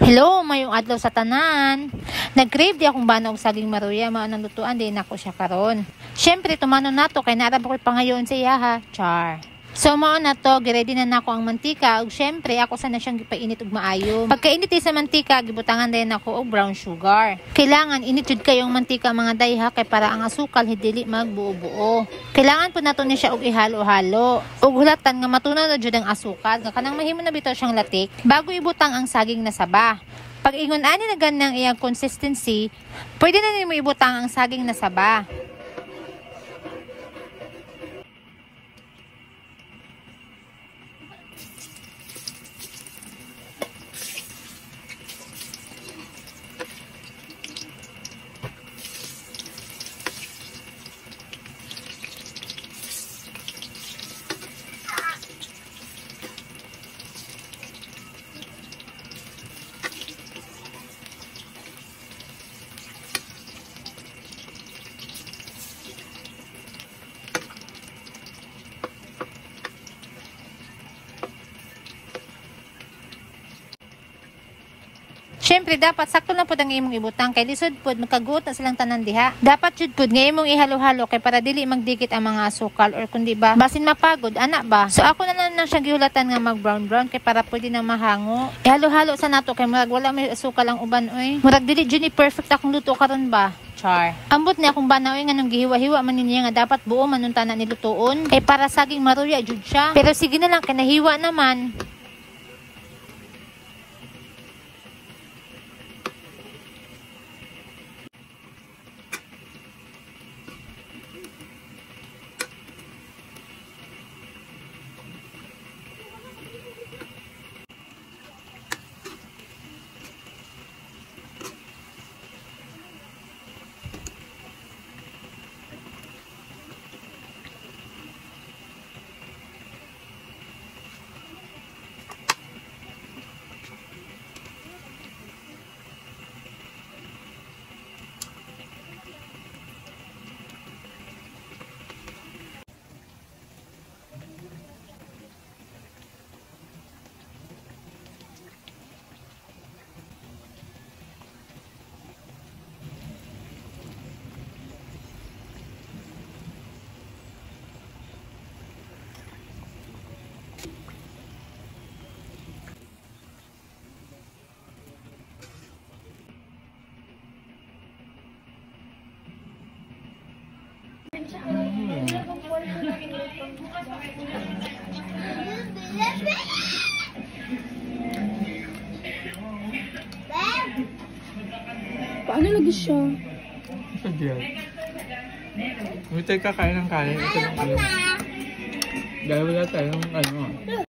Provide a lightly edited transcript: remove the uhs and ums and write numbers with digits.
Hello, mayong adlaw sa tanan. Nag-crave di akong banog saging maruya, mao nang lutuan din ako siya karon. Syempre tumano nato kay naara ba koy pangayon sa iya ha. Char. So mao na to, giready na nako ang mantika ug syempre ako sana siyang gipainit og maayo. Pagkainit sa mantika, gibutangan din ako og brown sugar. Kailangan init jud kayong mantika mga dayha kay para ang asukal dili magbuo-buo. Kailangan po nato ni siya og ihalo-halo. Ug hulatan nga matunaw na jud ang asukal, nga kanang mahimo na bitaw siyang latik bago ibutang ang saging na saba. Pag ingon ani na ganang iyang consistency, pwede na nimo ibutang ang saging na saba. Syempre dapat sakto na pud ang imong ibutang kay lisod pud magkaguot na silang tanan diha. Dapat jud pud nga imong ihalo-halo kay para dili magdikit ang mga asukal or kundi ba basin mapagod ana ba. So ako na lang siya gihulatan nga mag brown kay para pwede na mahango. Ihalo-halo sa nato kay murag wala may asukal ang uban oy. Murag dili jud ni perfect akong luto karon ba. Char. Ambot ni akong banaw nga nang gihiwa-hiwa man niya nga dapat buo man unta na nilutuon kay para saging maruya jud siya. Pero sige na lang kay nahiwa naman. Paano lagi siya? Ito diyan. May tayo kakain ng kanin. Ito lang kanin. Dahil wala tayong ano.